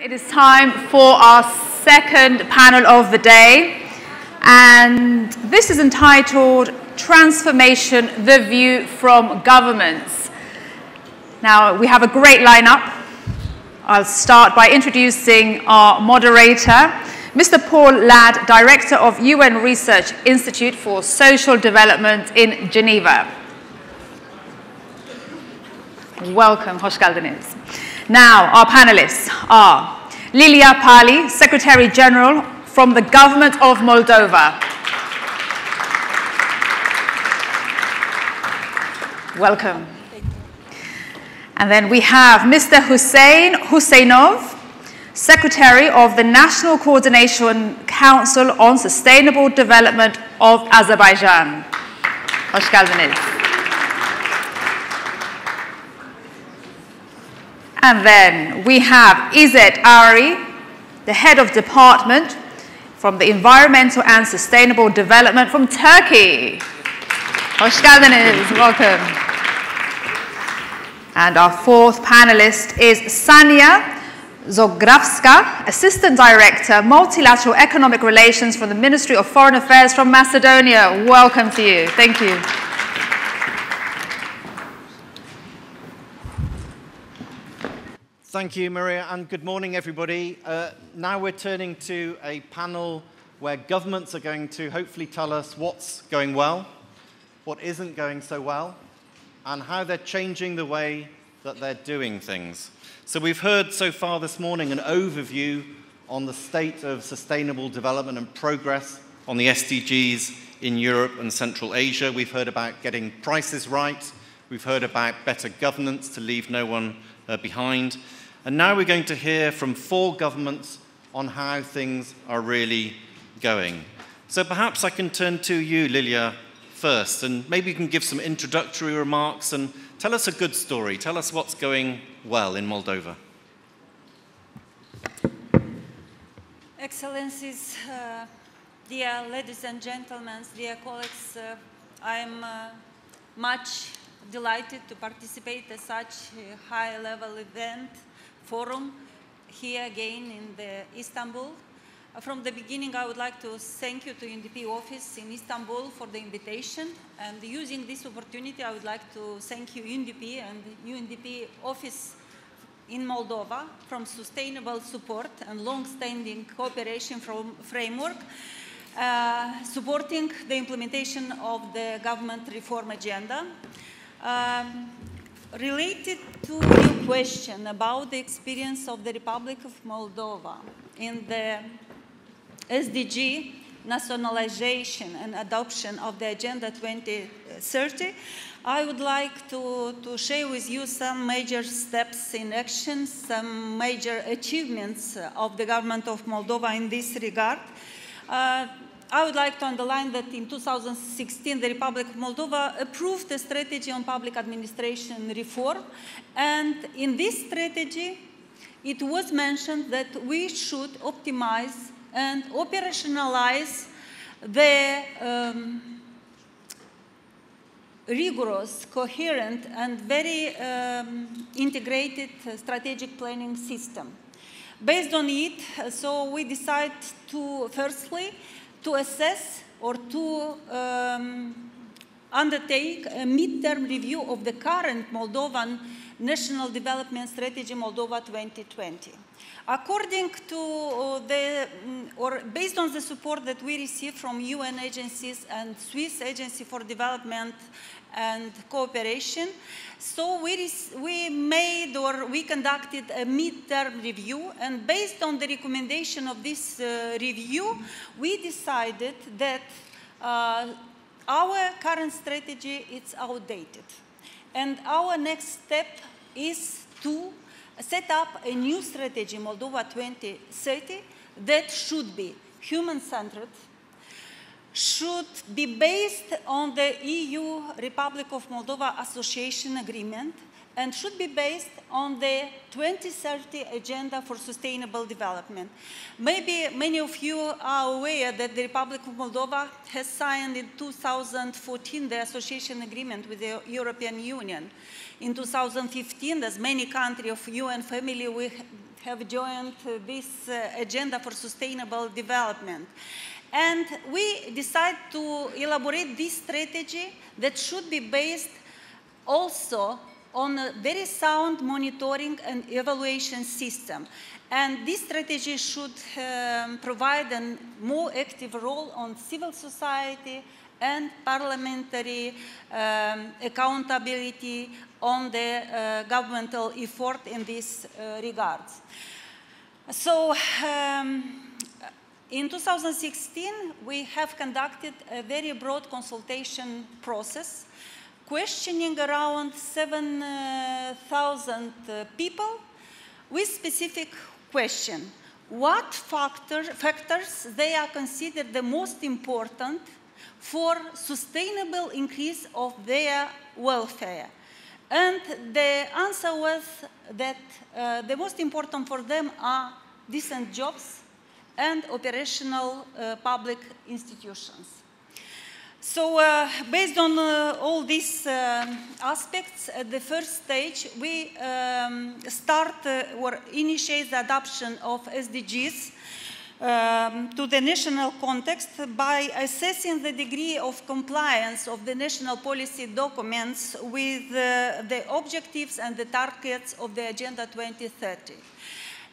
It is time for our second panel of the day, and this is entitled Transformation, the View from Governments. Now, we have a great lineup. I'll start by introducing our moderator, Mr. Paul Ladd, Director of UN Research Institute for Social Development in Geneva. Welcome, hoş geldiniz. Now, our panelists are Lilia Palii, Secretary General from the Government of Moldova. Welcome. And then we have Mr. Hussein Husseinov, Secretary of the National Coordination Council on Sustainable Development of Azerbaijan. Hoş geldiniz. And then we have Izzet, the Head of Department from the Environmental and Sustainable Development from Turkey. Hoş geldiniz. Welcome. And our fourth panelist is Sanja Zografska, Assistant Director, Multilateral Economic Relations from the Ministry of Foreign Affairs from Macedonia. Welcome to you. Thank you. Thank you, Maria, and good morning, everybody. Now we're turning to a panel where governments are going to hopefully tell us what's going well, what isn't going so well, and how they're changing the way that they're doing things. So we've heard so far this morning an overview on the state of sustainable development and progress on the SDGs in Europe and Central Asia. We've heard about getting prices right. We've heard about better governance to leave no one behind. And now we're going to hear from 4 governments on how things are really going. So perhaps I can turn to you, Lilia, first, and maybe you can give some introductory remarks and tell us a good story. Tell us what's going well in Moldova. Excellencies, dear ladies and gentlemen, dear colleagues, I'm much delighted to participate in such a high-level event, forum, here again in Istanbul. From the beginning, I would like to thank you to UNDP office in Istanbul for the invitation. And using this opportunity, I would like to thank you, UNDP and UNDP office in Moldova from sustainable support and long-standing cooperation framework, supporting the implementation of the government reform agenda. Related to your question about the experience of the Republic of Moldova in the SDG nationalization and adoption of the Agenda 2030, I would like to share with you some major steps in action, some major achievements of the government of Moldova in this regard. I would like to underline that in 2016, the Republic of Moldova approved a strategy on public administration reform. And in this strategy, it was mentioned that we should optimize and operationalize the rigorous, coherent, and very integrated strategic planning system. Based on it, so we decided to, firstly, to assess or to undertake a mid-term review of the current Moldovan National Development Strategy, Moldova 2020. According to based on the support that we received from UN agencies and Swiss Agency for Development and Cooperation, so we conducted a mid-term review, and based on the recommendation of this review, we decided that our current strategy is outdated. And our next step is to set up a new strategy, Moldova 2030, that should be human-centered, should be based on the EU Republic of Moldova Association Agreement, and should be based on the 2030 Agenda for Sustainable Development. Maybe many of you are aware that the Republic of Moldova has signed in 2014 the Association Agreement with the European Union. In 2015, as many countries of UN family, we have joined this agenda for sustainable development. And we decided to elaborate this strategy that should be based also on a very sound monitoring and evaluation system. And this strategy should provide a more active role on civil society and parliamentary accountability on the governmental effort in this regard. So, in 2016, we have conducted a very broad consultation process, questioning around 7,000 people with specific question. What factors they are considered the most important for sustainable increase of their welfare? And the answer was that the most important for them are decent jobs and operational public institutions. So based on all these aspects, at the first stage, we start or initiate the adoption of SDGs to the national context by assessing the degree of compliance of the national policy documents with the objectives and the targets of the Agenda 2030.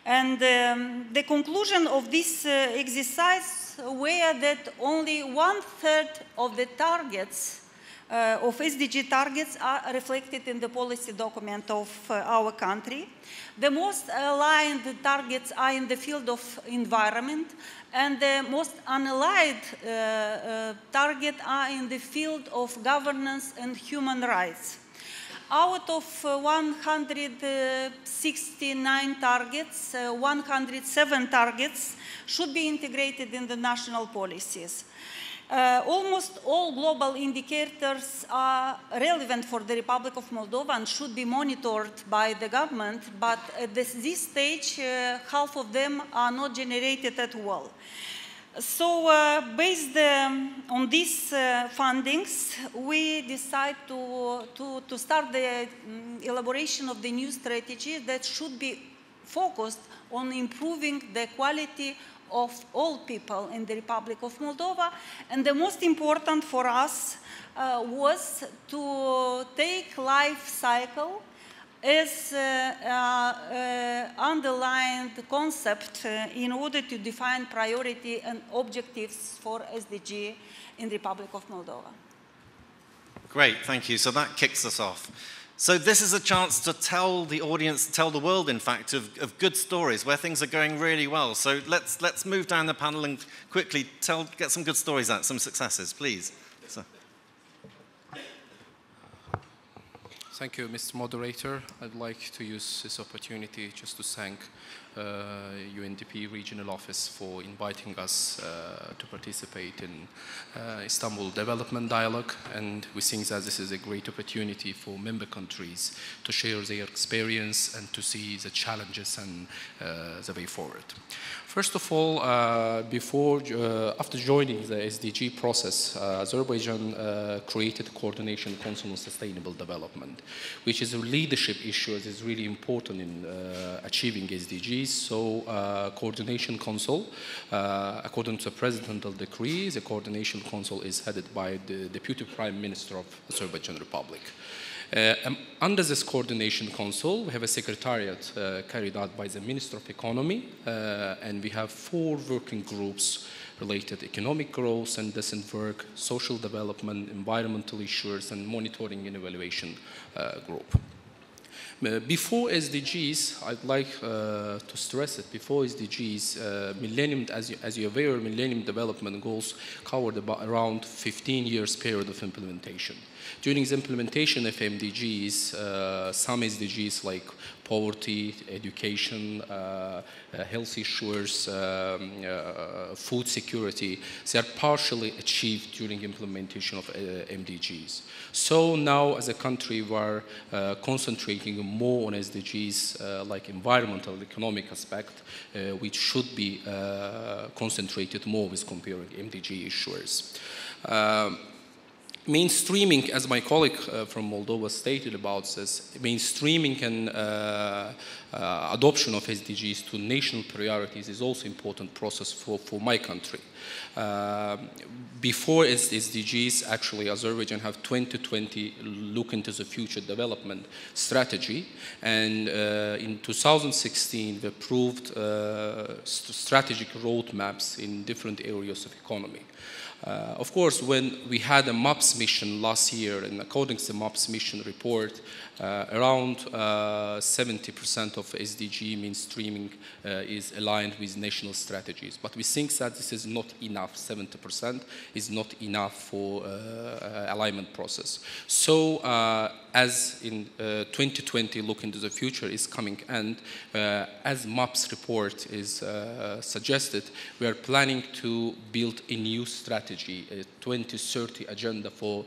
And the conclusion of this exercise were that only 1/3 of the targets, of SDG targets, are reflected in the policy document of our country. The most aligned targets are in the field of environment, and the most unaligned targets are in the field of governance and human rights. Out of 169 targets, 107 targets should be integrated in the national policies. Almost all global indicators are relevant for the Republic of Moldova and should be monitored by the government, but at this stage, half of them are not generated at all. So based on these findings, we decide to start the elaboration of the new strategy that should be focused on improving the quality of all people in the Republic of Moldova. And the most important for us was to take life cycle as underlined concept in order to define priority and objectives for SDG in the Republic of Moldova. Great, thank you. So that kicks us off. So this is a chance to tell the audience, tell the world, in fact, of good stories where things are going really well. So let's move down the panel and quickly get some good stories out, some successes, please. So. Thank you, Mr. Moderator. I'd like to use this opportunity just to thank UNDP Regional Office for inviting us to participate in Istanbul Development Dialogue, and we think that this is a great opportunity for member countries to share their experience and to see the challenges and the way forward. First of all, after joining the SDG process, Azerbaijan created a Coordination Council on Sustainable Development, which is a leadership issue that is really important in achieving SDGs. So, Coordination Council, according to the Presidential Decree, the Coordination Council is headed by the Deputy Prime Minister of Azerbaijan Republic. Under this Coordination Council, we have a secretariat carried out by the Minister of Economy, and we have 4 working groups related to economic growth and decent work, social development, environmental issues, and monitoring and evaluation group. Before SDGs, I'd like to stress it, before SDGs, Millennium, as you're aware, Millennium Development Goals covered about around 15 years period of implementation. During the implementation of MDGs, some SDGs like poverty, education, health issues, food security, they are partially achieved during implementation of MDGs. So now as a country we're concentrating more on SDGs like environmental, economic aspect, which should be concentrated more with comparing MDG issuers. mainstreaming, as my colleague from Moldova stated about this, mainstreaming and adoption of SDGs to national priorities is also important process for my country. Before SDGs, actually, Azerbaijan have 2020 look into the future development strategy, and in 2016 we approved strategic roadmaps in different areas of economy. Of course, when we had a MAPS mission last year, and according to the MAPS mission report, around 70% of SDG mainstreaming is aligned with national strategies. But we think that this is not enough. 70% is not enough for alignment process. So as in 2020, look into the future is coming, and as MAPS report is suggested, we are planning to build a new strategy, a 2030 agenda for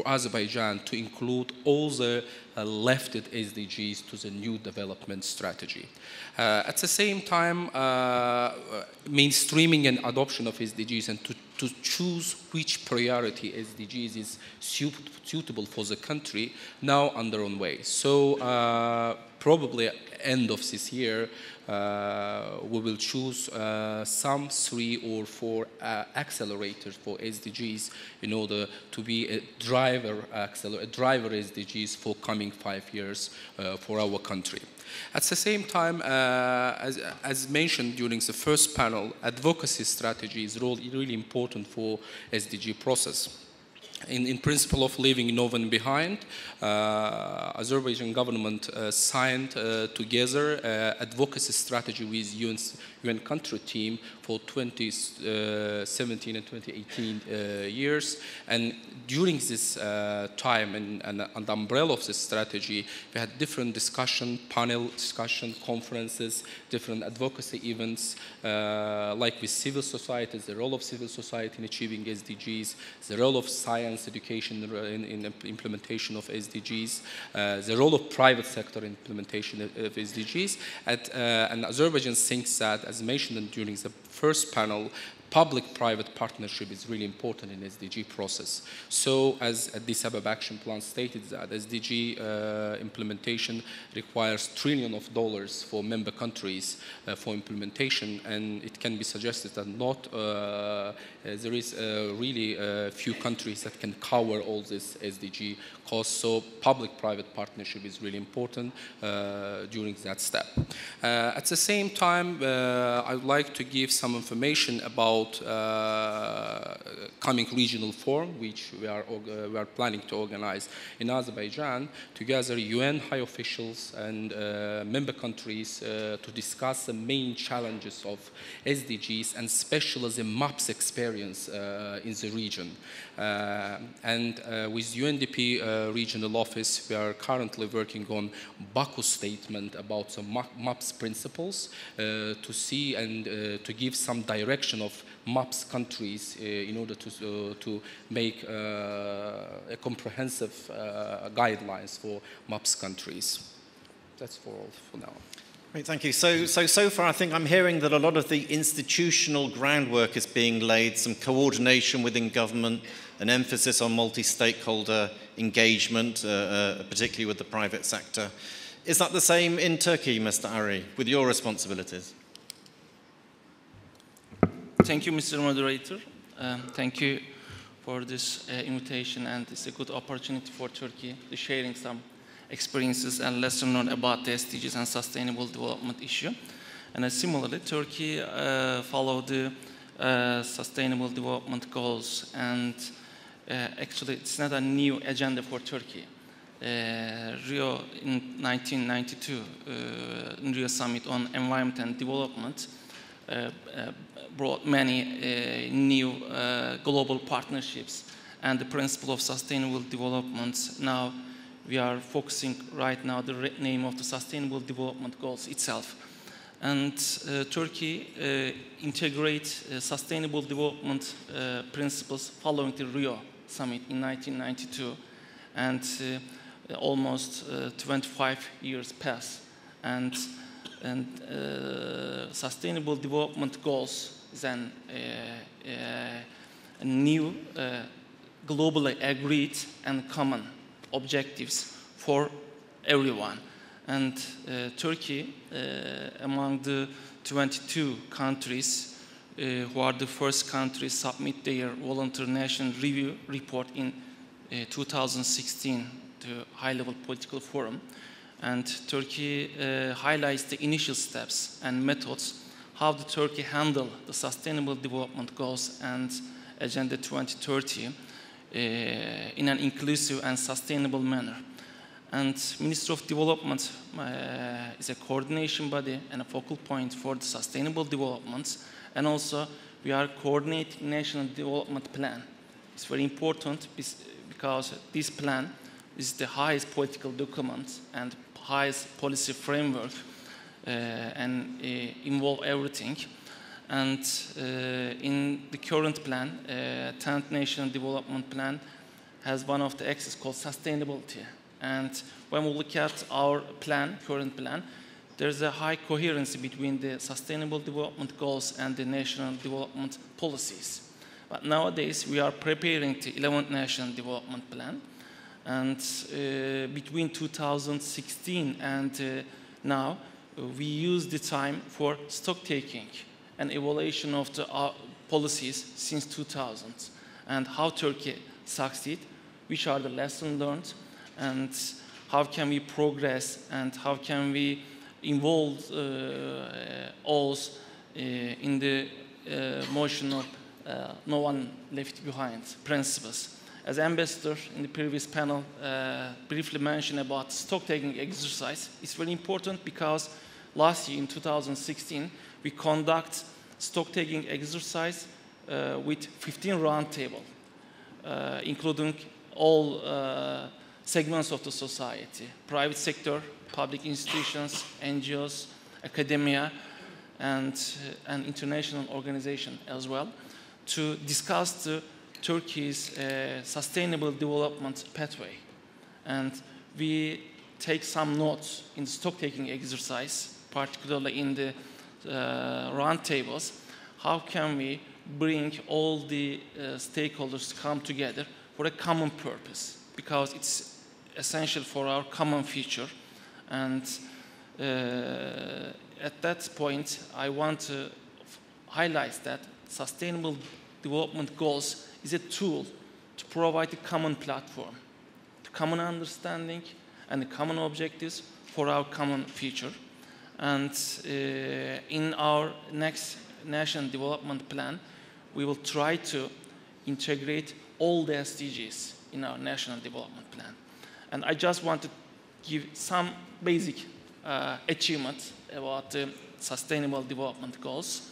Azerbaijan to include all the lefted SDGs to the new development strategy. At the same time, mainstreaming and adoption of SDGs and to choose which priority SDGs is suitable for the country now under on way. So probably end of this year, we will choose some 3 or 4 accelerators for SDGs in order to be a driver SDGs for coming 5 years for our country. At the same time, as mentioned during the first panel, advocacy strategy is really important for SDG process. In principle of leaving no one behind, Azerbaijan government signed together advocacy strategy with UN country team for 2017 and 2018 years. And during this time and the umbrella of this strategy, we had different panel discussion, conferences, different advocacy events, like with civil society, the role of civil society in achieving SDGs, the role of science education in implementation of SDGs, the role of private sector in implementation of SDGs. And Azerbaijan thinks that, as mentioned during the first panel, public-private partnership is really important in SDG process. So as Addis Ababa Action Plan stated that SDG implementation requires $trillions for member countries for implementation, and it can be suggested that there is really few countries that can cover all this SDG costs. So public-private partnership is really important during that step. At the same time, I would like to give some information about coming regional forum, which we are planning to organize in Azerbaijan, together UN high officials and member countries to discuss the main challenges of SDGs and especially the MAPS experience in the region. And with UNDP regional office, we are currently working on Baku statement about the MAPS principles to see and to give some direction of MAPS countries in order to make a comprehensive guidelines for MAPS countries. That's for all for now. Great, thank you. So far, I think I'm hearing that a lot of the institutional groundwork is being laid, some coordination within government, an emphasis on multi-stakeholder engagement, particularly with the private sector. Is that the same in Turkey, Mr. Ari, with your responsibilities? Thank you, Mr. Moderator. Thank you for this invitation, and it's a good opportunity for Turkey to sharing some experiences and lessons learned about the SDGs and sustainable development issue. And similarly, Turkey followed the sustainable development goals, and actually it's not a new agenda for Turkey. Rio in 1992, in Rio Summit on Environment and Development, brought many new global partnerships and the principle of sustainable development. Now we are focusing right now the name of the Sustainable Development Goals itself. And Turkey integrates sustainable development principles following the Rio Summit in 1992. And almost 25 years pass. And Sustainable Development Goals is a new globally agreed and common objectives for everyone. And Turkey, among the 22 countries who are the first countries submit their voluntary national review report in 2016 to high-level political forum. And Turkey highlights the initial steps and methods how the Turkey handle the Sustainable Development Goals and Agenda 2030 in an inclusive and sustainable manner. And Ministry of Development is a coordination body and a focal point for the sustainable development. And also, we are coordinating national development plan. It's very important because this plan is the highest political document and highest policy framework and involve everything. And in the current plan, 10th National Development Plan has one of the axes called sustainability. And when we look at our plan, current plan, there's a high coherence between the sustainable development goals and the national development policies. But nowadays, we are preparing the 11th National Development Plan. And between 2016 and now, we use the time for stock taking and evaluation of the policies since 2000 and how Turkey succeed, which are the lessons learned, and how can we progress and how can we involve us in the motion of no one left behind principles. As ambassador in the previous panel briefly mentioned about stock-taking exercise, it's very important because last year in 2016 we conduct stock-taking exercise with 15 roundtable, including all segments of the society, private sector, public institutions, NGOs, academia, and an international organization as well, to discuss Turkey's sustainable development pathway. And we take some notes in the stock-taking exercise, particularly in the roundtables. How can we bring all the stakeholders to come together for a common purpose? Because it's essential for our common future. And at that point, I want to highlight that sustainable development goals is a tool to provide a common platform, to common understanding and the common objectives for our common future. And in our next National Development Plan, we will try to integrate all the SDGs in our National Development Plan. And I just want to give some basic achievements about the Sustainable Development Goals.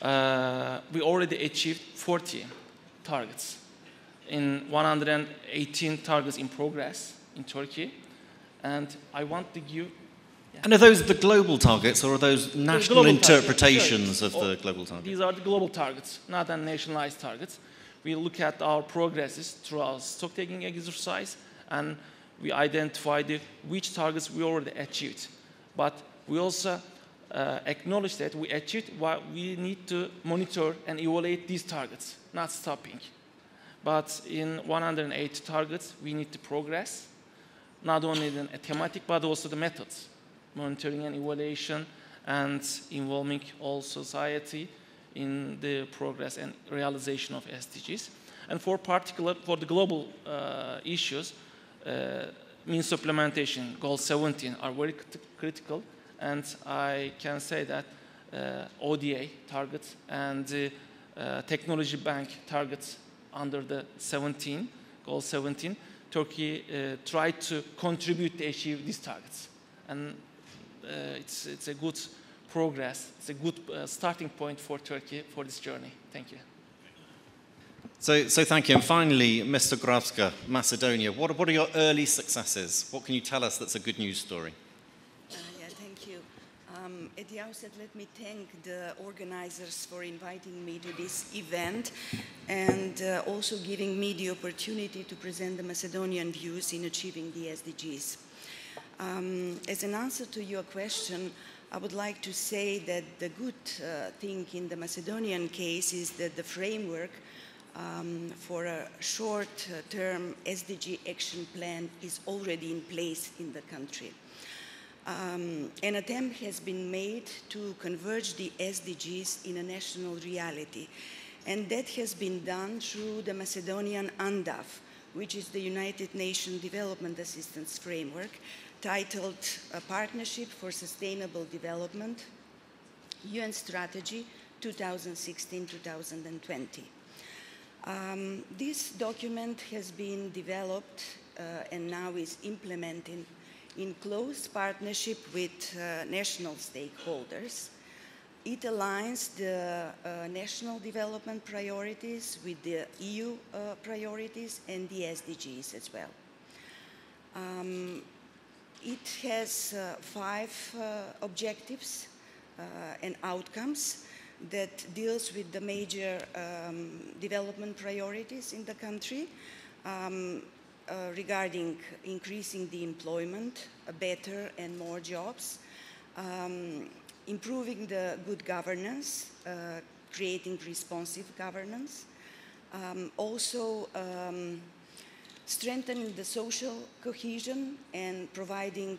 We already achieved 40 targets in 118 targets in progress in Turkey. And I want to give... Yeah. And are those the global targets, or are those national interpretations of the global targets? These are the global targets, not the nationalized targets. We look at our progresses through our stock-taking exercise, and we identify which targets we already achieved. But we also acknowledge that we achieved what we need to monitor and evaluate these targets, not stopping. But in 108 targets, we need to progress, not only the thematic, but also the methods, monitoring and evaluation, and involving all society in the progress and realization of SDGs. And for the global issues, means supplementation, goal 17 are very critical. And I can say that ODA targets and technology bank targets under the goal 17, Turkey tried to contribute to achieve these targets. And it's a good progress. It's a good starting point for Turkey for this journey. Thank you. So thank you. And finally, Ms. Zografska, Macedonia. What are your early successes? What can you tell us that's a good news story? Thank you. At the outset, let me thank the organizers for inviting me to this event and also giving me the opportunity to present the Macedonian views in achieving the SDGs. As an answer to your question, I would like to say that the good thing in the Macedonian case is that the framework for a short-term SDG action plan is already in place in the country. An attempt has been made to converge the SDGs in a national reality, and that has been done through the Macedonian UNDAF, which is the United Nations Development Assistance Framework, titled A Partnership for Sustainable Development, UN Strategy 2016-2020. This document has been developed and now is implemented in close partnership with national stakeholders. It aligns the national development priorities with the EU priorities and the SDGs as well. It has 5 objectives and outcomes that deals with the major development priorities in the country regarding increasing the employment, better and more jobs, improving the good governance, creating responsive governance, also strengthening the social cohesion and providing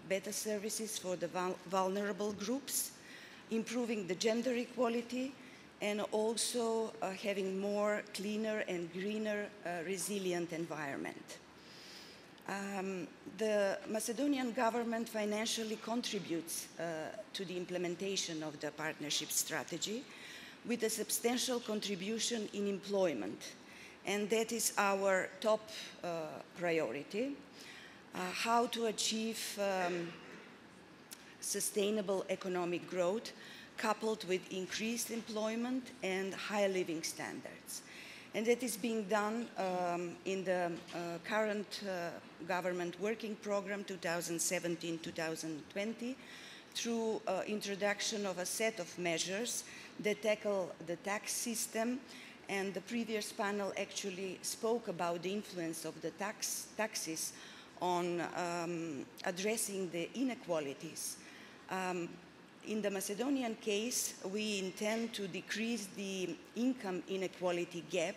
better services for the vulnerable groups, improving the gender equality, and also having more cleaner and greener resilient environment. The Macedonian government financially contributes to the implementation of the partnership strategy with a substantial contribution in employment, and that is our top priority, how to achieve sustainable economic growth coupled with increased employment and high living standards. And that is being done in the current government working program 2017-2020 through introduction of a set of measures that tackle the tax system. And the previous panel actually spoke about the influence of the taxes on addressing the inequalities. In the Macedonian case, we intend to decrease the income inequality gap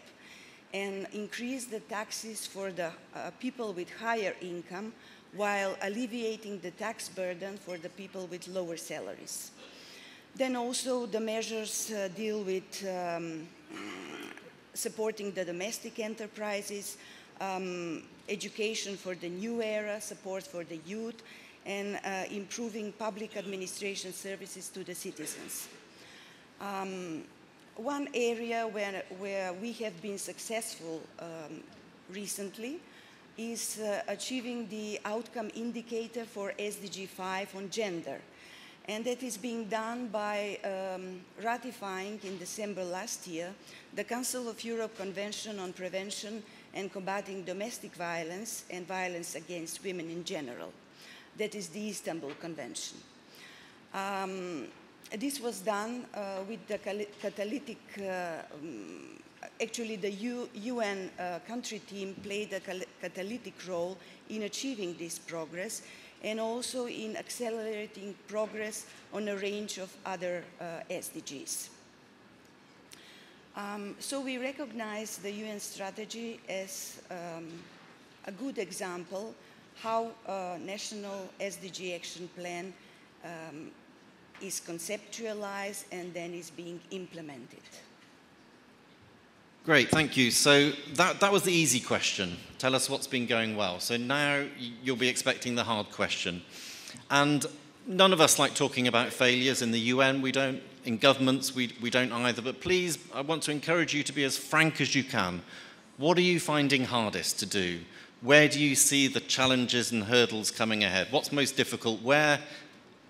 and increase the taxes for the people with higher income while alleviating the tax burden for the people with lower salaries. Then also the measures deal with supporting the domestic enterprises, education for the new era, support for the youth, and improving public administration services to the citizens. One area where we have been successful recently is achieving the outcome indicator for SDG 5 on gender. And that is being done by ratifying in December last year the Council of Europe Convention on Prevention and Combating Domestic Violence and Violence Against Women in general. That is the Istanbul Convention. This was done with the catalytic, actually the UN country team played a catalytic role in achieving this progress and also in accelerating progress on a range of other SDGs. So we recognize the UN strategy as a good example how a national SDG action plan is conceptualized and then is being implemented. Great, thank you. So that was the easy question. Tell us what's been going well. So now you'll be expecting the hard question. And none of us like talking about failures in the UN. We don't, in governments, we don't either. But please, I want to encourage you to be as frank as you can. What are you finding hardest to do? Where do you see the challenges and hurdles coming ahead? What's most difficult? Where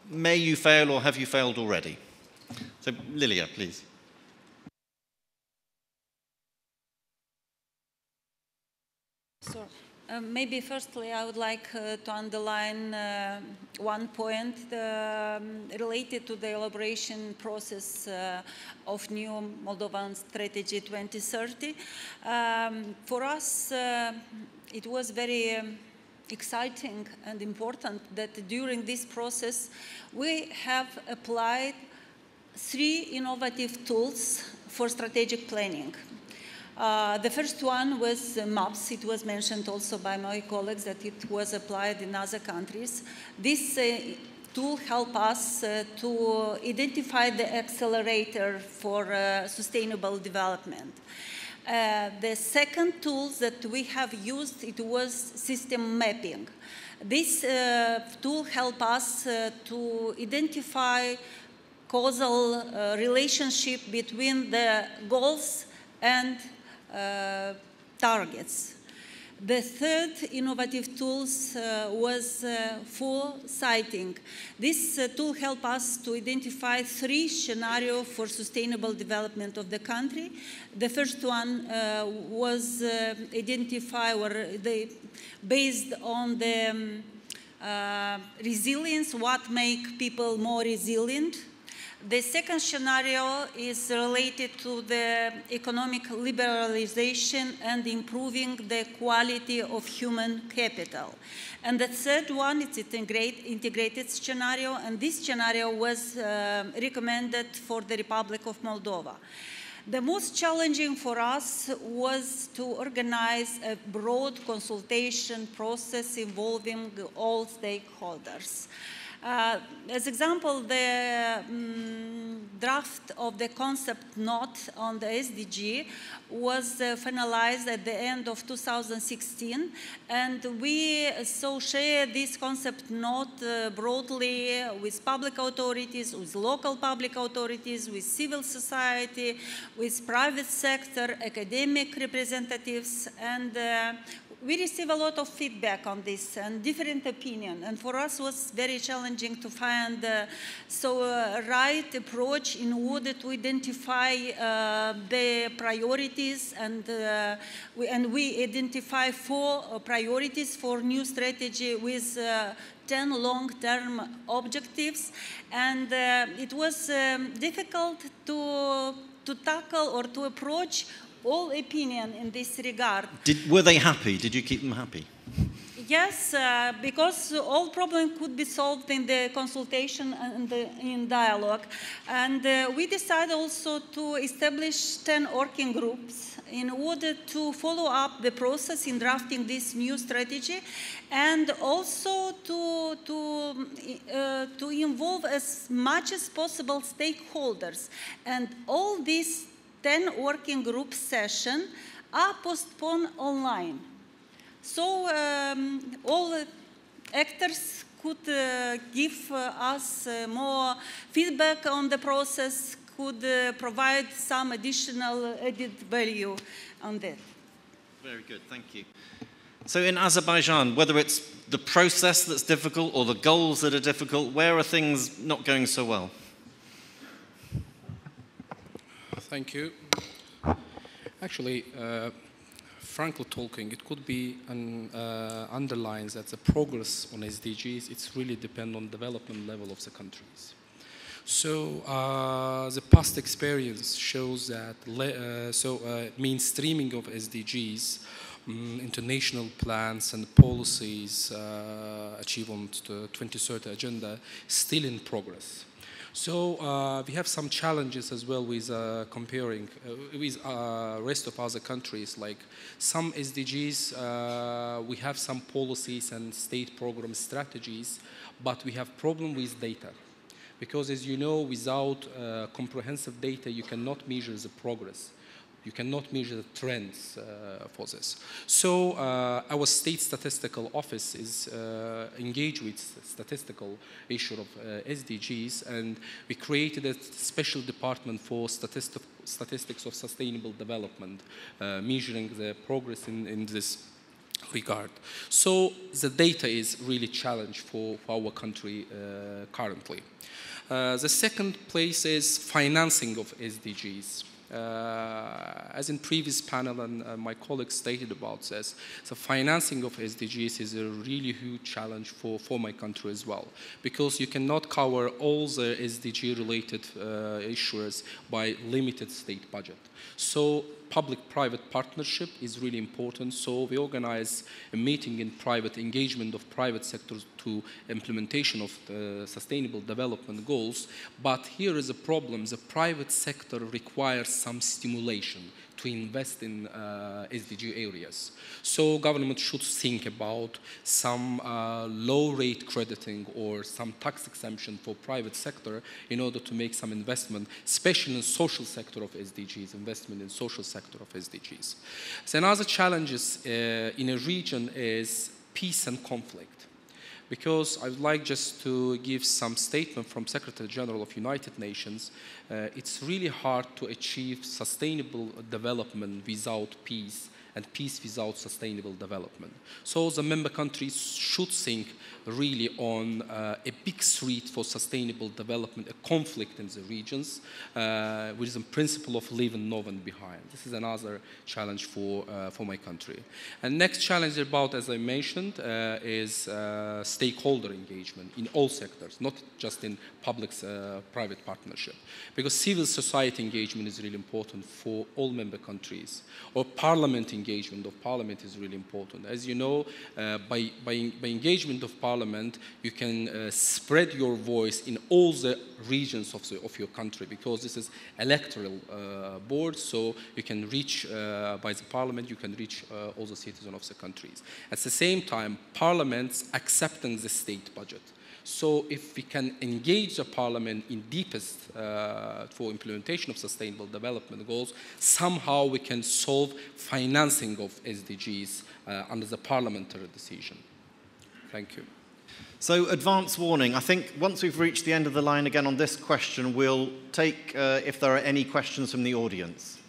may you fail or have you failed already? So Lilia, please. So maybe firstly I would like to underline one point related to the elaboration process of new Moldovan Strategy 2030. For us, it was very exciting and important that during this process we have applied 3 innovative tools for strategic planning. The first one was maps. It was mentioned also by my colleagues that it was applied in other countries. This tool helps us to identify the accelerator for sustainable development. The second tool that we have used, it was system mapping. This tool helps us to identify causal relationship between the goals and targets. The third innovative tool was foresighting. This tool helped us to identify 3 scenarios for sustainable development of the country. The first one was identified based on the resilience, what makes people more resilient. The second scenario is related to the economic liberalization and improving the quality of human capital. And the third one is integrated scenario, and this scenario was recommended for the Republic of Moldova. The most challenging for us was to organize a broad consultation process involving all stakeholders. As example, the draft of the concept note on the SDG was finalized at the end of 2016, and we shared this concept note broadly with public authorities, with local public authorities, with civil society, with private sector, academic representatives, and we received a lot of feedback on this and different opinions, and for us it was very challenging to find the right approach in order to identify the priorities, and we identify 4 priorities for new strategy with 10 long-term objectives, and it was difficult to tackle or to approach all opinion in this regard. Were they happy? Did you keep them happy? Yes, because all problems could be solved in the consultation and in dialogue. And we decided also to establish 10 working groups in order to follow up the process in drafting this new strategy, and also to involve as much as possible stakeholders. And all these 10 working group sessions are postponed online. So all actors could give us more feedback on the process, could provide some additional added value on that. Very good, thank you. So in Azerbaijan, whether it's the process that's difficult or the goals that are difficult, where are things not going so well? Thank you. Actually, frankly talking, it could be underlines that the progress on SDGs, it's really depend on development level of the countries. So the past experience shows that mainstreaming of SDGs, international plans and policies achievement to 2030 agenda still in progress. So we have some challenges as well with comparing with rest of other countries. Like some SDGs, we have some policies and state program strategies, but we have problem with data. Because as you know, without comprehensive data, you cannot measure the progress. You cannot measure the trends for this. So our state statistical office is engaged with statistical issue of SDGs, and we created a special department for statistics of sustainable development, measuring the progress in this regard. So the data is really a challenge for our country currently. The second place is financing of SDGs. As in previous panel and my colleagues stated about this, the financing of SDGs is a really huge challenge for my country as well, because you cannot cover all the SDG related issues by limited state budget. So public-private partnership is really important. So we organize a meeting in private engagement of private sectors to implementation of the sustainable development goals. But here is a problem. The private sector requires some stimulation to to invest in SDG areas. So government should think about some low-rate crediting or some tax exemption for private sector in order to make some investment, especially in social sector of SDGs, investment in social sector of SDGs. So another challenges in a region is peace and conflict. Because I would like just to give some statement from Secretary General of United Nations. It's really hard to achieve sustainable development without peace, and peace without sustainable development. So the member countries should think really on a big threat for sustainable development, a conflict in the regions, with the principle of leaving no one behind. This is another challenge for my country. And next challenge about, as I mentioned, is stakeholder engagement in all sectors, not just in public-private partnership. Because civil society engagement is really important for all member countries, or parliament engagement of parliament is really important. As you know, by engagement of parliament, you can spread your voice in all the regions of your country, because this is electoral board, so you can reach, by the parliament, you can reach all the citizens of the countries. At the same time, parliaments accepting the state budget. So if we can engage the parliament in deepest for implementation of sustainable development goals, somehow we can solve financing of SDGs under the parliamentary decision. Thank you. So advance warning. I think once we've reached the end of the line again on this question, we'll take if there are any questions from the audience.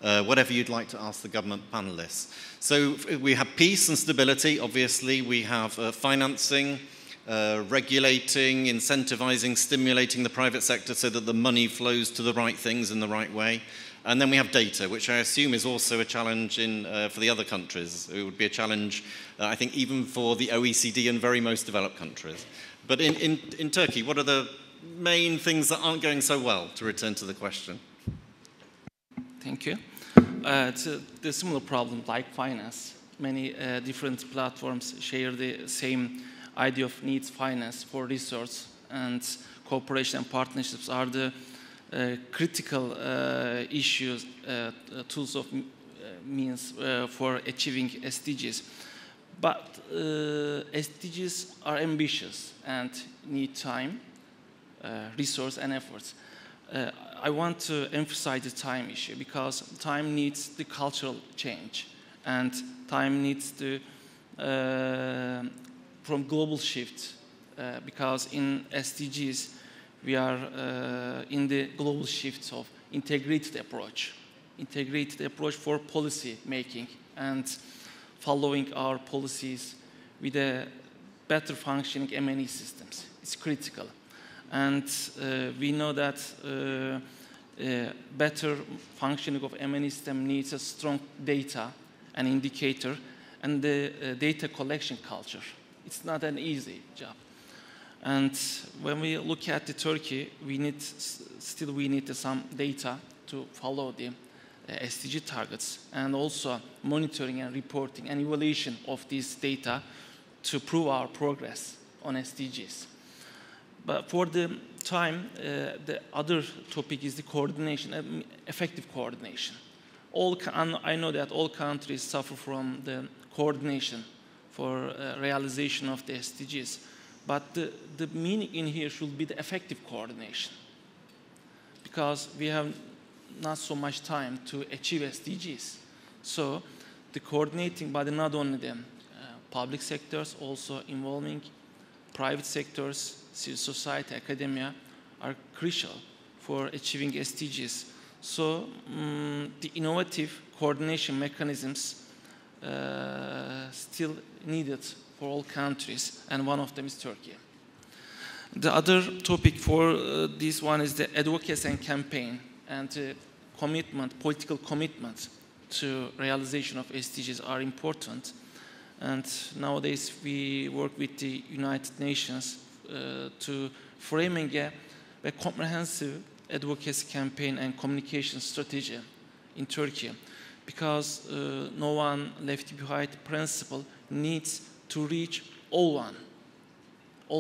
Whatever you'd like to ask the government panelists. So we have peace and stability, obviously. We have financing, regulating, incentivizing, stimulating the private sector so that the money flows to the right things in the right way. And then we have data, which I assume is also a challenge for the other countries. It would be a challenge, I think, even for the OECD and very most developed countries. But in Turkey, what are the main things that aren't going so well, to return to the question? Thank you. It's a similar problem like finance. Many different platforms share the same idea of needs finance for resource, and cooperation and partnerships are the critical issues, tools of means for achieving SDGs. But SDGs are ambitious and need time, resource and efforts. I want to emphasize the time issue, because time needs the cultural change, and time needs the from global shift, because in SDGs we are in the global shift of integrated approach for policy making and following our policies with a better functioning M&E systems. It's critical. And we know that better functioning of M&E system needs a strong data and indicator and the data collection culture. It's not an easy job. And when we look at the Turkey, we need some data to follow the SDG targets, and also monitoring and reporting and evaluation of this data to prove our progress on SDGs. But for the time, the other topic is the coordination, effective coordination. I know that all countries suffer from the coordination for realization of the SDGs. But the meaning in here should be the effective coordination, because we have not so much time to achieve SDGs. So the coordinating by not only the public sectors, also involving private sectors, civil society, academia, are crucial for achieving SDGs. So the innovative coordination mechanisms still needed for all countries, and one of them is Turkey. The other topic for this one is the advocacy and campaign, and commitment, political commitment to realization of SDGs are important. And nowadays we work with the United Nations to framing a comprehensive advocacy campaign and communication strategy in Turkey, because no one left behind principle needs to reach all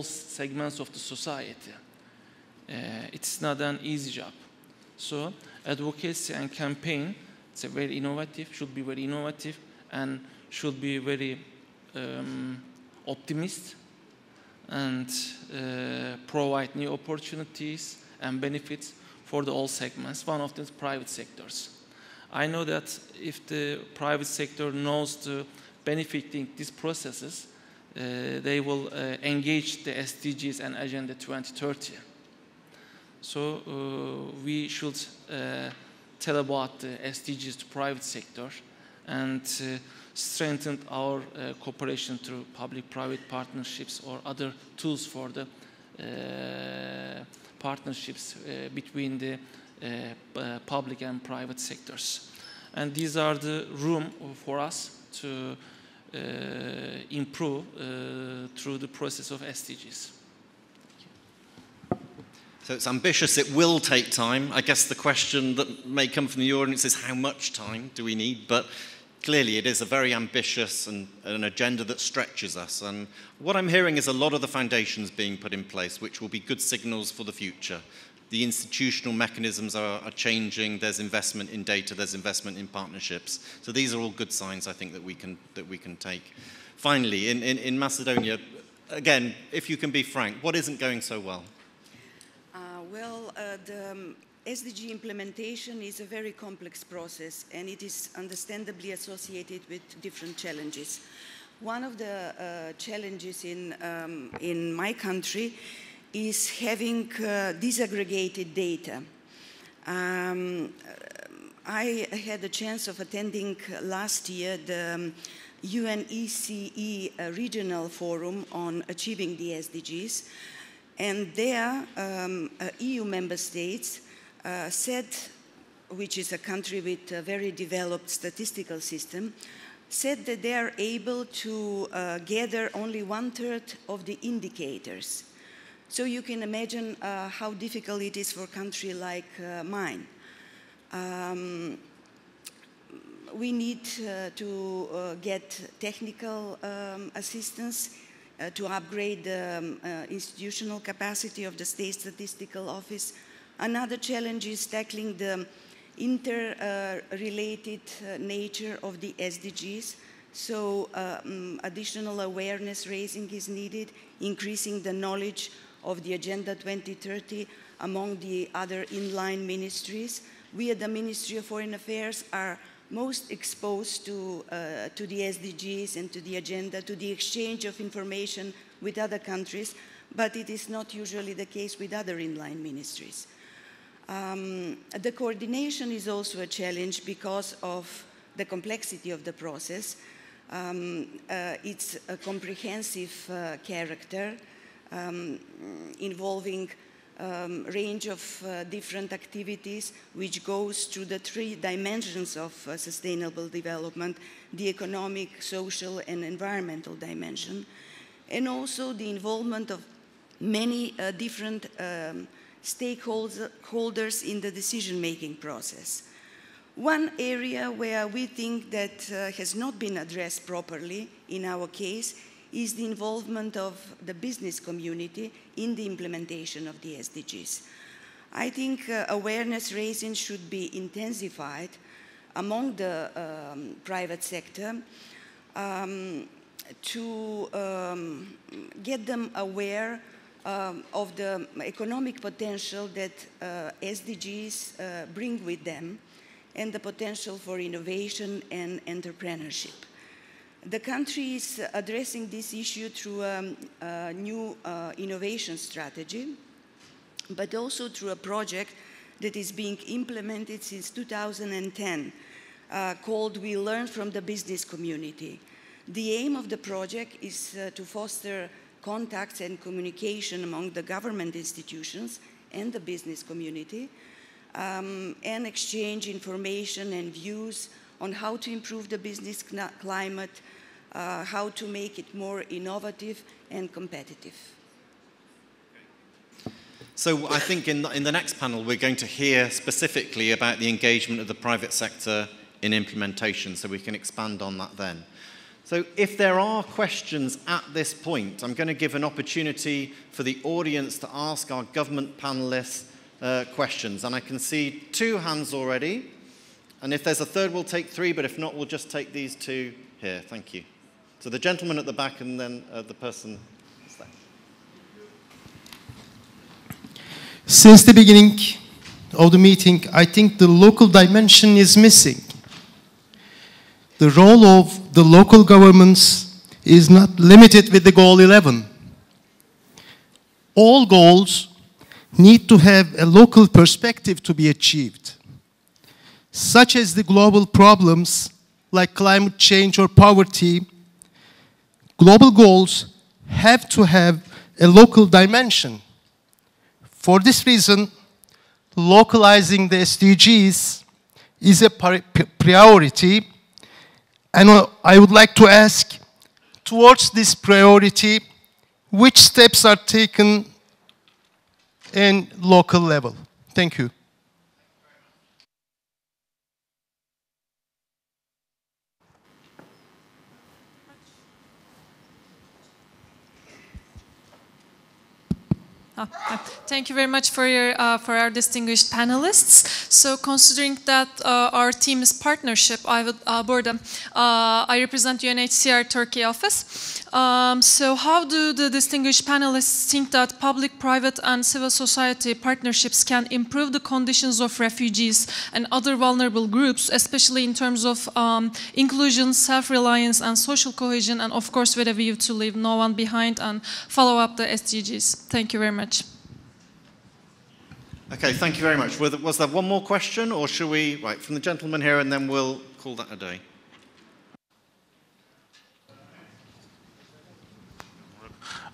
segments of the society. It's not an easy job. So advocacy and campaign It's a very innovative, should be very innovative, and should be very optimist, and provide new opportunities and benefits for the all segments, one of the private sectors. I know that if the private sector knows the benefiting these processes, they will engage the SDGs and Agenda 2030. So we should tell about the SDGs to private sector and strengthen our cooperation through public-private partnerships or other tools for the partnerships between the public and private sectors. And these are the room for us to improve through the process of SDGs. So it's ambitious, it will take time. I guess the question that may come from the audience is how much time do we need? But clearly it is a very ambitious and an agenda that stretches us. And what I'm hearing is a lot of the foundations being put in place, which will be good signals for the future. The institutional mechanisms are changing, there's investment in data, there's investment in partnerships. So these are all good signs, I think, that we can take. Finally, in Macedonia, again, if you can be frank, what isn't going so well? The SDG implementation is a very complex process, and it is understandably associated with different challenges. One of the challenges in my country is having disaggregated data. I had the chance of attending last year the UNECE Regional Forum on Achieving the SDGs, and there EU member states said, which is a country with a very developed statistical system, said that they are able to gather only 1/3 of the indicators. So you can imagine how difficult it is for a country like mine. We need to get technical assistance to upgrade the institutional capacity of the State Statistical Office. Another challenge is tackling the interrelated nature of the SDGs. So additional awareness raising is needed, increasing the knowledge of the Agenda 2030 among the other inline ministries. We at the Ministry of Foreign Affairs are most exposed to the SDGs and to the agenda, to the exchange of information with other countries, but it is not usually the case with other inline ministries. The coordination is also a challenge because of the complexity of the process. It's a comprehensive character involving range of different activities which goes through the 3 dimensions of sustainable development, the economic, social, and environmental dimension, and also the involvement of many different stakeholders in the decision-making process. One area where we think that has not been addressed properly in our case is the involvement of the business community in the implementation of the SDGs. I think awareness raising should be intensified among the private sector to get them aware of the economic potential that SDGs bring with them and the potential for innovation and entrepreneurship. The country is addressing this issue through a new innovation strategy, but also through a project that is being implemented since 2010 called We Learn from the Business Community. The aim of the project is to foster contacts and communication among the government institutions and the business community and exchange information and views on how to improve the business climate, how to make it more innovative and competitive. So I think in the next panel we're going to hear specifically about the engagement of the private sector in implementation, so we can expand on that then. So if there are questions at this point, I'm going to give an opportunity for the audience to ask our government panellists questions. And I can see 2 hands already. And if there's a third, we'll take 3, but if not, we'll just take these 2 here. Thank you. So the gentleman at the back and then the person is there. Since the beginning of the meeting, I think the local dimension is missing. The role of the local governments is not limited with the goal 11. All goals need to have a local perspective to be achieved, such as the global problems like climate change or poverty. Global goals have to have a local dimension. For this reason, localizing the SDGs is a priority, and I would like to ask, towards this priority, which steps are taken in local level? Thank you. Thank you very much for our distinguished panelists. So, considering that our team is partnership, I represent UNHCR Turkey office. So, how do the distinguished panelists think that public, private, and civil society partnerships can improve the conditions of refugees and other vulnerable groups, especially in terms of inclusion, self-reliance, and social cohesion, and of course, with a view to leave no one behind and follow up the SDGs? Thank you very much. Okay, thank you very much. Was there one more question, or should we, right, from the gentleman here, and then we'll call that a day?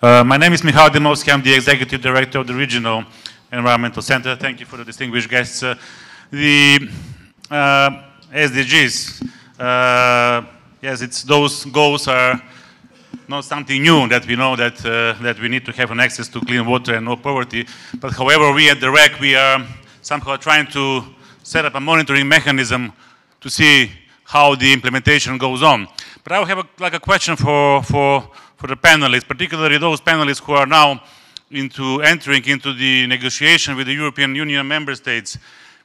My name is Michał Dymowski. I'm the Executive Director of the Regional Environmental Center. Thank you for the distinguished guests. The SDGs, yes, those goals are not something new, that we know that we need to have an access to clean water and no poverty. But however, we at the REC, we are somehow trying to set up a monitoring mechanism to see how the implementation goes on. But I have a question for the panelists, particularly those panelists who are now entering into the negotiation with the European Union member states,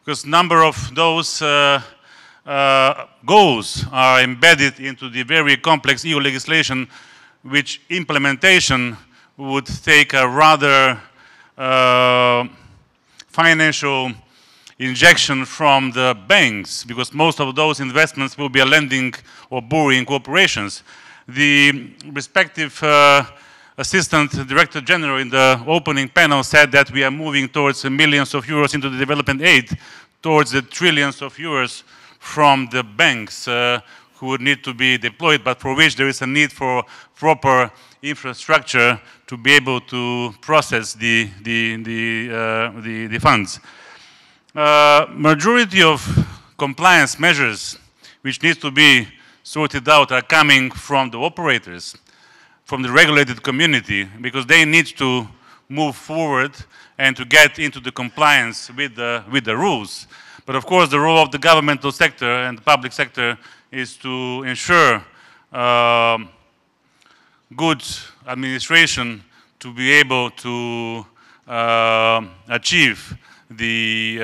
because a number of those goals are embedded into the very complex EU legislation, which implementation would take a rather financial injection from the banks, because most of those investments will be lending or borrowing corporations. The respective Assistant Director General in the opening panel said that we are moving towards millions of euros into the development aid, towards the trillions of euros from the banks who would need to be deployed, but for which there is a need for proper infrastructure to be able to process the funds. Majority of compliance measures which need to be sorted out are coming from the operators, from the regulated community, because they need to move forward and to get into the compliance with the rules. But of course, the role of the governmental sector and the public sector is to ensure good administration to be able to achieve the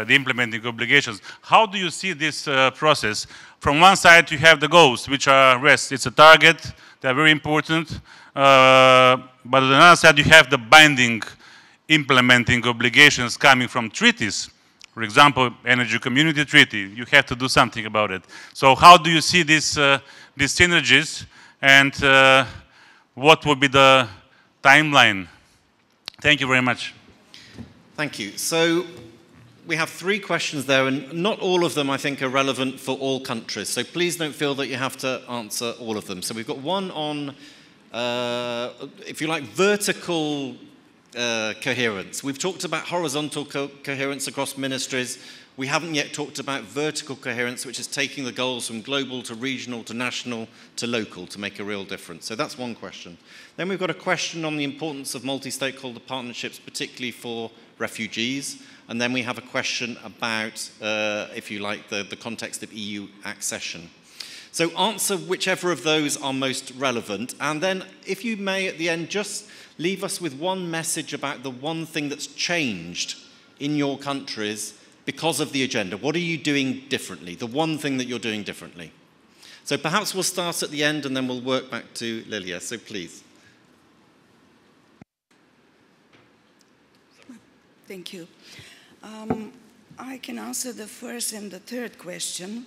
implementing obligations. How do you see this process? From one side, you have the goals, which are it's a target, they're very important. But on the other side, you have the binding implementing obligations coming from treaties. For example, Energy Community Treaty, you have to do something about it. So how do you see these synergies, and what will be the timeline? Thank you very much. Thank you. So we have 3 questions there, and not all of them, I think, are relevant for all countries. So please don't feel that you have to answer all of them. So we've got one on, if you like, vertical coherence. We've talked about horizontal coherence across ministries. We haven't yet talked about vertical coherence, which is taking the goals from global to regional to national to local to make a real difference. So that's one question. Then we've got a question on the importance of multi-stakeholder partnerships, particularly for refugees. And then we have a question about, if you like, the context of EU accession. So answer whichever of those are most relevant. And then, if you may, at the end, just leave us with one message about the one thing that's changed in your countries because of the agenda? What are you doing differently? The one thing that you're doing differently. So perhaps we'll start at the end and then we'll work back to Lilia. So please. Thank you. I can answer the first and the third question.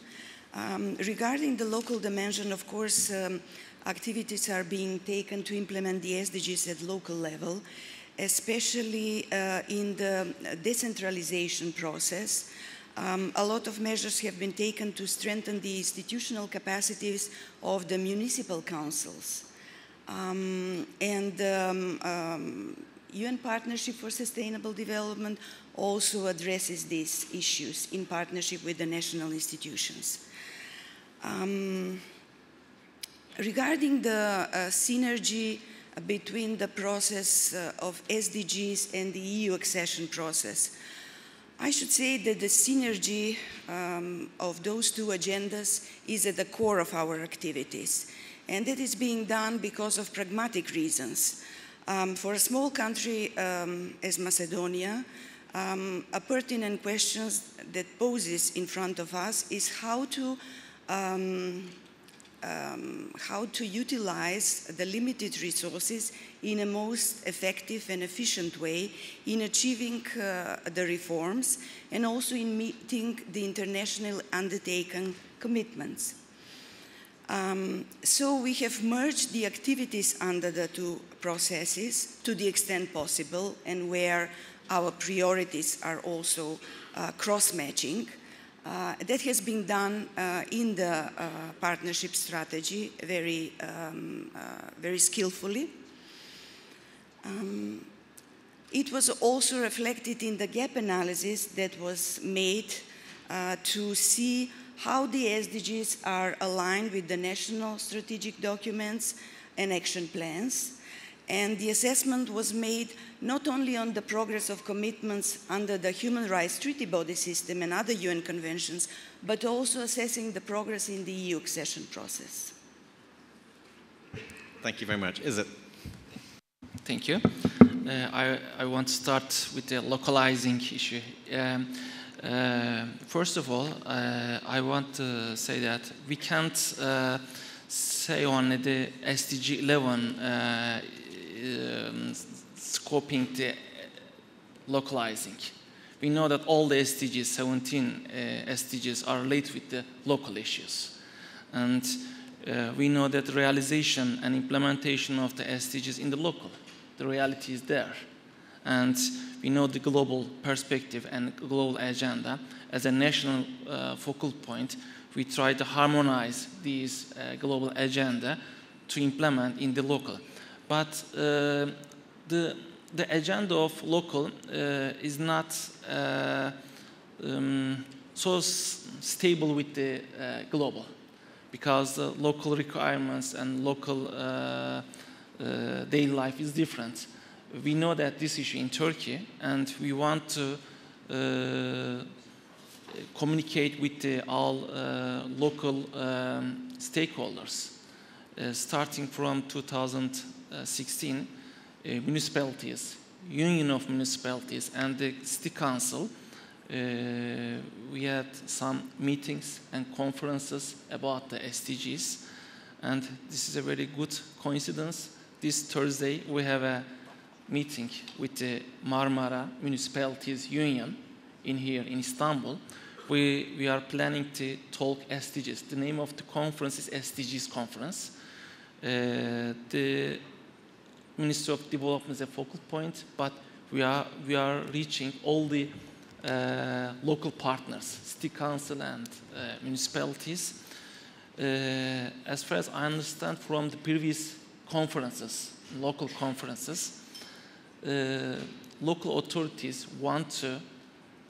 Regarding the local dimension, of course, activities are being taken to implement the SDGs at local level, especially in the decentralization process. A lot of measures have been taken to strengthen the institutional capacities of the municipal councils. UN Partnership for Sustainable Development also addresses these issues in partnership with the national institutions. Regarding the synergy between the process of SDGs and the EU accession process, I should say that the synergy of those two agendas is at the core of our activities. And that is being done because of pragmatic reasons. For a small country as Macedonia, a pertinent question that poses in front of us is how to utilize the limited resources in a most effective and efficient way in achieving the reforms and also in meeting the international undertaken commitments. So we have merged the activities under the two processes to the extent possible and where our priorities are also cross-matching. That has been done in the partnership strategy very skillfully. It was also reflected in the gap analysis that was made to see how the SDGs are aligned with the national strategic documents and action plans. And the assessment was made not only on the progress of commitments under the Human Rights Treaty body system and other UN conventions, but also assessing the progress in the EU accession process. Thank you very much. Izzet. Thank you. I want to start with the localizing issue. First of all, I want to say that we can't say only the SDG 11 scoping the localizing. We know that all the SDGs, 17 SDGs, are related with the local issues. And we know that realization and implementation of the SDGs in the local, the reality is there. And we know the global perspective and global agenda as a national focal point. We try to harmonize these global agenda to implement in the local. But the agenda of local is not so stable with the global, because the local requirements and local daily life is different. We know that this issue in Turkey, and we want to communicate with all local stakeholders. Starting from 2016, municipalities, Union of Municipalities, and the City Council, we had some meetings and conferences about the SDGs, and this is a very good coincidence. This Thursday, we have a meeting with the Marmara Municipalities Union here in Istanbul. We are planning to talk SDGs. The name of the conference is SDGs Conference. The Ministry of Development is a focal point, but we are reaching all the local partners, city council and municipalities. As far as I understand from the previous conferences, local conferences, local authorities want to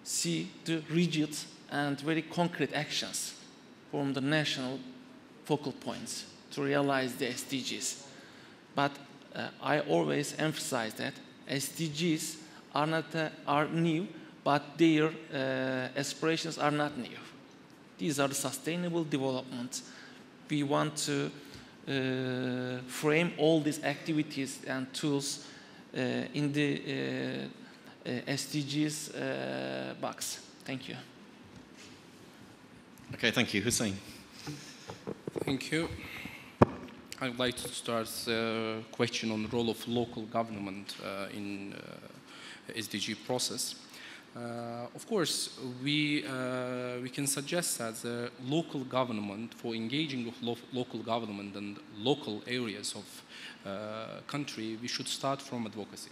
see the rigid and very concrete actions from the national focal points to realize the SDGs. But I always emphasize that SDGs are new, but their aspirations are not new. These are the sustainable development. We want to frame all these activities and tools in the SDGs box. Thank you. Okay, thank you. Hussein. Thank you. I would like to start a question on the role of local government in SDG process. Of course, we can suggest that the local government, for engaging with local government and local areas of country, we should start from advocacy.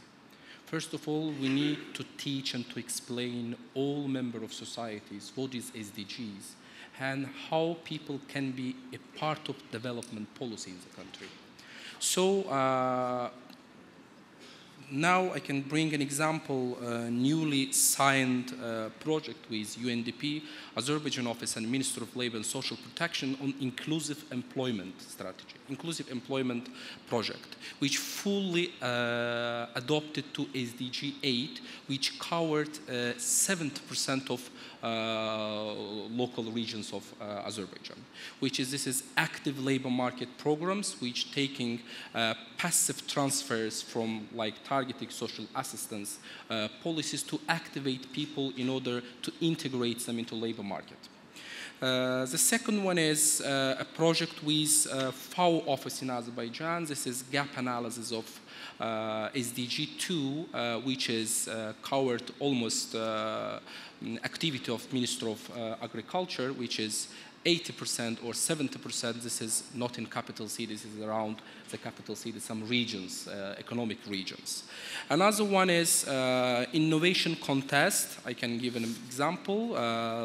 First of all, we need to teach and to explain all members of societies what is SDGs and how people can be a part of development policy in the country. So now I can bring an example, newly signed project with UNDP, Azerbaijan Office and Minister of Labor and Social Protection on inclusive employment strategy, inclusive employment project, which fully adopted to SDG 8, which covered 70% of local regions of Azerbaijan, this is active labor market programs, which taking passive transfers from like targeting social assistance policies to activate people in order to integrate them into labor market. The second one is a project with FAO office in Azerbaijan. This is gap analysis of SDG 2, which is covered almost activity of Minister of Agriculture, which is 80% or 70%. This is not in capital cities, this is around the capital cities, some regions, economic regions. Another one is innovation contest. I can give an example.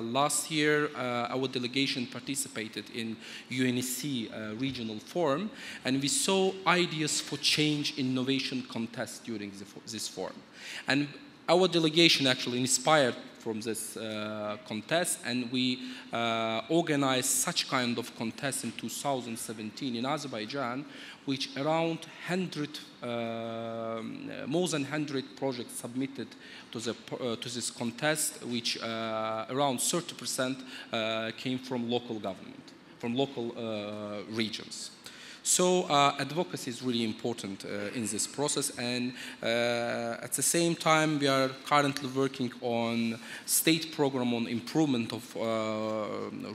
Last year, our delegation participated in UNEC regional forum, and we saw ideas for change innovation contest during this forum. And our delegation actually inspired from this contest, and we organized such kind of contest in 2017 in Azerbaijan, which around more than 100 projects submitted to this contest, which around 30% came from local government, from local regions. So advocacy is really important in this process, and at the same time we are currently working on state program on improvement of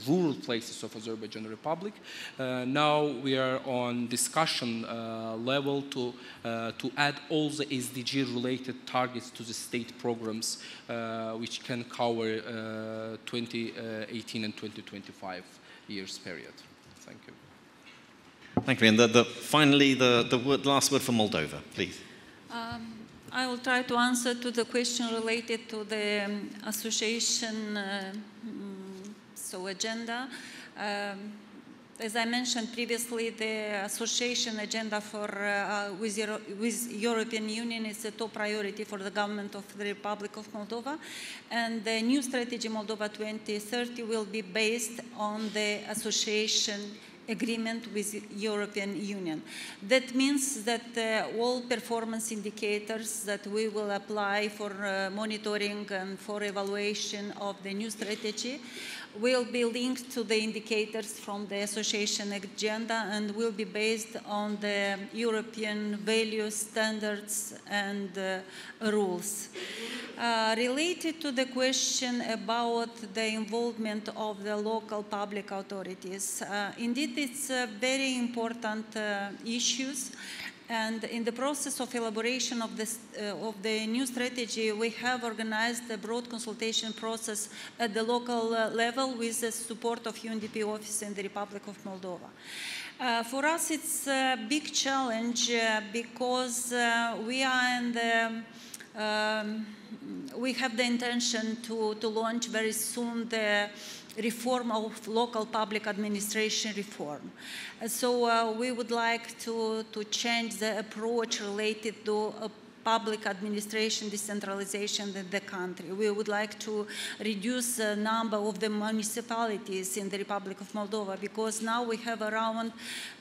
rural places of Azerbaijan Republic. Now we are on discussion level to add all the SDG related targets to the state programs which can cover 2018 and 2025 years period. Thank you. Thank you. And finally, the last word for Moldova, please. I will try to answer to the question related to the association agenda. As I mentioned previously, the association agenda for, with European Union is a top priority for the government of the Republic of Moldova. And the new strategy, Moldova 2030, will be based on the association agreement with European Union. That means that all performance indicators that we will apply for monitoring and for evaluation of the new strategy will be linked to the indicators from the association agenda and will be based on the European values, standards, and rules. Related to the question about the involvement of the local public authorities, indeed it's very important issues. And in the process of elaboration of the new strategy, we have organized a broad consultation process at the local level with the support of UNDP office in the Republic of Moldova. For us, it's a big challenge because we are in the we have the intention to launch very soon the reform of local public administration reform. So we would like to change the approach related to public administration decentralization in the country. We would like to reduce the number of the municipalities in the Republic of Moldova, because now we have around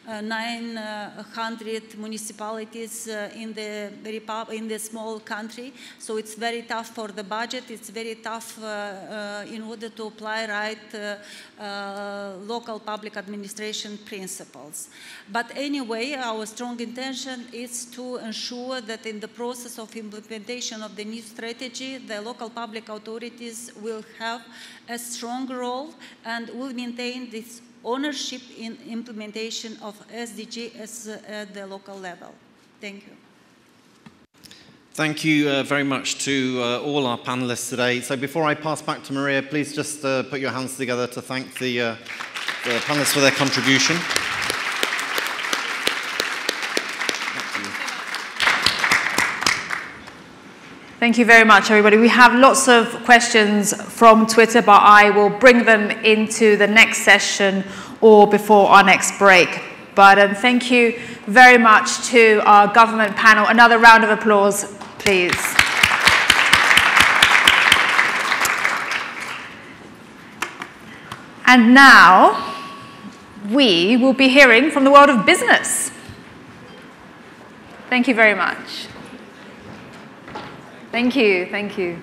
900 municipalities in the small country. So it's very tough for the budget. It's very tough in order to apply local public administration principles. But anyway, our strong intention is to ensure that in the process process of implementation of the new strategy, the local public authorities will have a strong role and will maintain this ownership in implementation of SDGs at the local level. Thank you. Thank you very much to all our panelists today. So before I pass back to Maria, please just put your hands together to thank the panelists for their contribution. Thank you very much, everybody. We have lots of questions from Twitter, but I will bring them into the next session or before our next break. But thank you very much to our government panel. Another round of applause, please. And now, we will be hearing from the world of business. Thank you very much. Thank you, thank you.